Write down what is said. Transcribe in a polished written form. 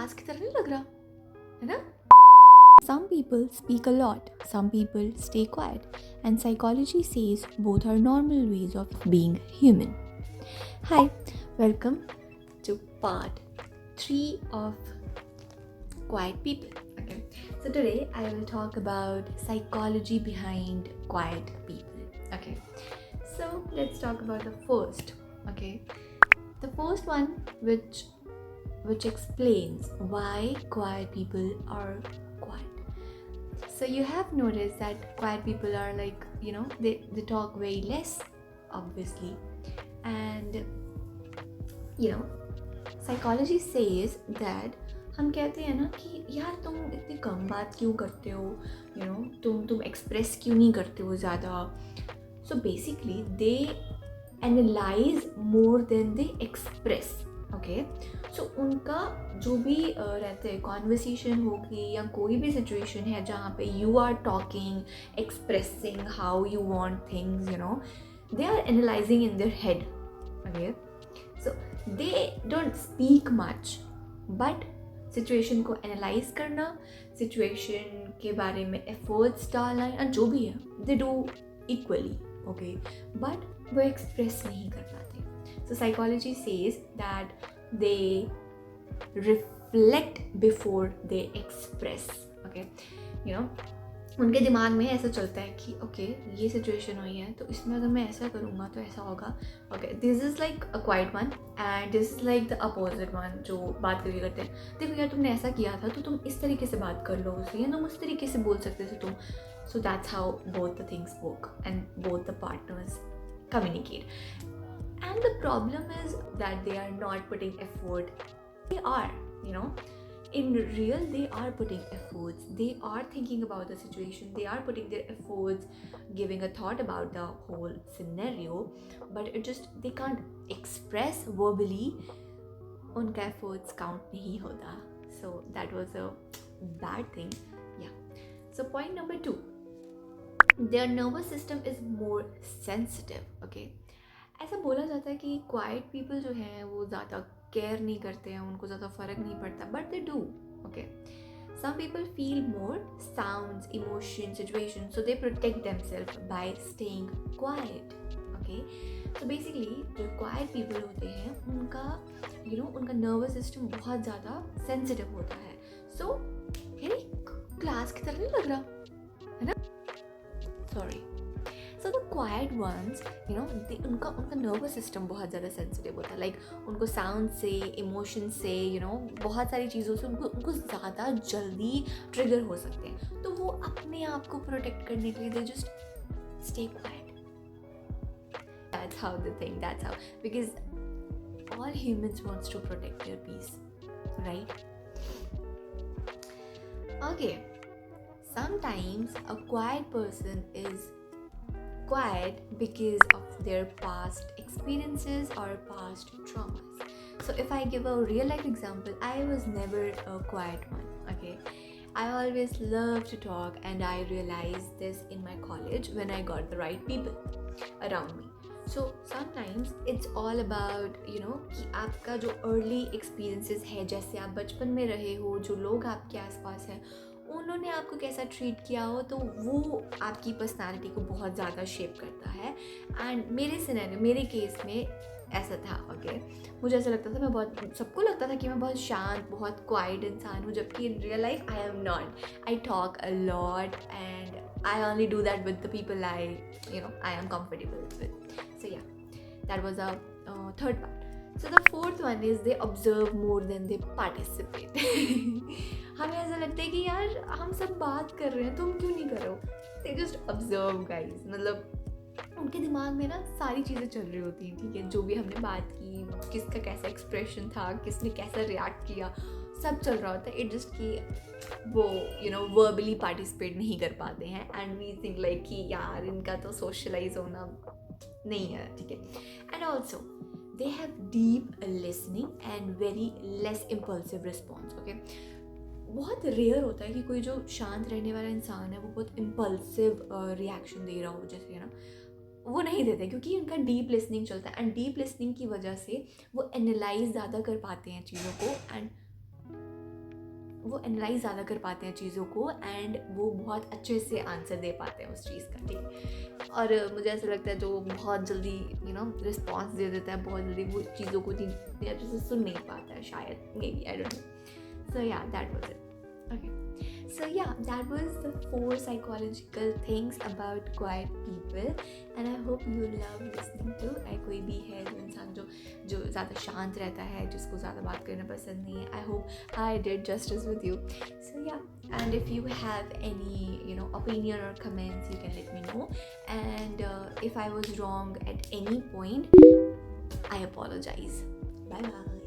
Class की तरह नहीं लग रहा है ना? Some people speak a lot, some people stay quiet, and psychology says both are normal ways of being human. Hi, welcome to part 3 of Quiet People. Okay, so today I will talk about psychology behind quiet people. Okay, so let's talk about the first. Okay, the first one, which explains why quiet people are quiet. So you have noticed that quiet people are like, they talk very less, obviously. And psychology says that हम कहते हैं ना कि यार तुम इतनी कम बात क्यों करते हो, तुम एक्सप्रेस क्यों नहीं करते हो ज़्यादा. So basically they analyse more than they express. Okay, so उनका जो भी रहते हैं कॉन्वर्सेशन होगी या कोई भी सिचुएशन है जहाँ पे you are talking, expressing how you want things, they are analysing in their head. Okay, so they don't speak much, but situation को एनालाइज करना, सिचुएशन के बारे में एफर्ट्स डालना या जो भी है, they do equally. Okay, but वो एक्सप्रेस नहीं कर पाते. So psychology says that they reflect before they express. Okay, उनके दिमाग में ऐसा चलता है कि ओके ये सिचुएशन हुई है तो इसमें अगर मैं ऐसा करूँगा तो ऐसा होगा. Okay, this is like a quiet one and this is like the opposite one जो बात करके करते हैं. देखो यार तुमने ऐसा किया था तो तुम इस तरीके से बात कर लो उससे, या तुम उस तरीके से बोल सकते थे तुम. So that's how both the things work and both the partners communicate. And the problem is that they are not putting effort. They are, in real, they are putting efforts. They are thinking about the situation. They are putting their efforts, giving a thought about the whole scenario. But they can't express verbally. Unka efforts count nahi hota. So that was a bad thing. Yeah. So point number 2. Their nervous system is more sensitive. Okay. ऐसा बोला जाता है कि quite people जो हैं वो ज़्यादा care नहीं करते हैं, उनको ज़्यादा फ़र्क नहीं पड़ता, but they do. Okay, some people feel more sounds, emotion, situation, so they protect themself by staying quiet. Okay, तो बेसिकली जो क्वाइट पीपल होते हैं उनका उनका नर्वस सिस्टम बहुत ज़्यादा सेंसिटिव होता है. सो क्लास की तरह नहीं लग रहा है ना? Sorry. So the quiet ones, उनका नर्वस सिस्टम बहुत ज़्यादा सेंसिटिव होता है. लाइक उनको साउंड से, इमोशन से, बहुत सारी चीज़ों से उनको ज़्यादा जल्दी ट्रिगर हो सकते हैं. तो वो अपने आप को प्रोटेक्ट करने के लिए they just stay quiet. That's how they think. That's how, because all humans wants to protect their peace, right? Okay, sometimes a quiet person is quiet because of their past experiences or past traumas. So if I give a real life example, I was never a quiet one. Okay, I always loved to talk, and I realized this in my college when I got the right people around me. So sometimes it's all about कि आपका जो early experiences है, जैसे आप बचपन में रहे हो, जो लोग आपके आसपास हैं उन्होंने आपको कैसा ट्रीट किया हो, तो वो आपकी पर्सनालिटी को बहुत ज़्यादा शेप करता है. एंड मेरे केस में ऐसा था. ओके, मुझे ऐसा लगता था सबको लगता था कि मैं बहुत शांत, बहुत क्वाइट इंसान हूँ, जबकि in real life I am not. I talk a lot and I only do that with the people I am comfortable with. So yeah, that was a third part. So the fourth one is they observe more than they participate. हमें ऐसा लगता है कि यार हम सब बात कर रहे हैं, तुम क्यों नहीं कर रहे हो. They just observe guys. मतलब उनके दिमाग में ना सारी चीज़ें चल रही होती हैं. ठीक है, जो भी हमने बात की, किसका कैसा एक्सप्रेशन था, किसने कैसा रिएक्ट किया, सब चल रहा होता है. इट जस्ट कि वो वर्बली पार्टिसिपेट नहीं कर पाते हैं. एंड वी थिंक लाइक कि यार इनका तो सोशलाइज होना नहीं है. ठीक है, and also they have deep listening and very less impulsive response. Okay, बहुत रेयर होता है कि कोई जो शांत रहने वाला इंसान है वो बहुत इम्पल्सिव रिएक्शन दे रहा हो, जैसे वो नहीं देते, क्योंकि उनका डीप लिसनिंग चलता है. एंड डीप लिसनिंग की वजह से वो एनालाइज ज़्यादा कर पाते हैं चीज़ों को. एंड वो एनालाइज ज़्यादा कर पाते हैं चीज़ों को एंड वो बहुत अच्छे से आंसर दे पाते हैं उस चीज़ का, ठीक। और मुझे ऐसा लगता है जो बहुत जल्दी रिस्पॉन्स दे देता है, बहुत जल्दी वो चीज़ों को अच्छे से सुन नहीं पाता है शायद, maybe, I don't know. So yeah, that was it. Okay. So yeah, that was the 4 psychological things about quiet people, and I hope you love listening to. कोई भी है जो इंसान जो ज़्यादा शांत रहता है, जिसको ज़्यादा बात करना पसंद नहीं है, I hope I did justice with you. So yeah, and if you have any opinion or comments, you can let me know. And if I was wrong at any point, I apologize. Bye bye.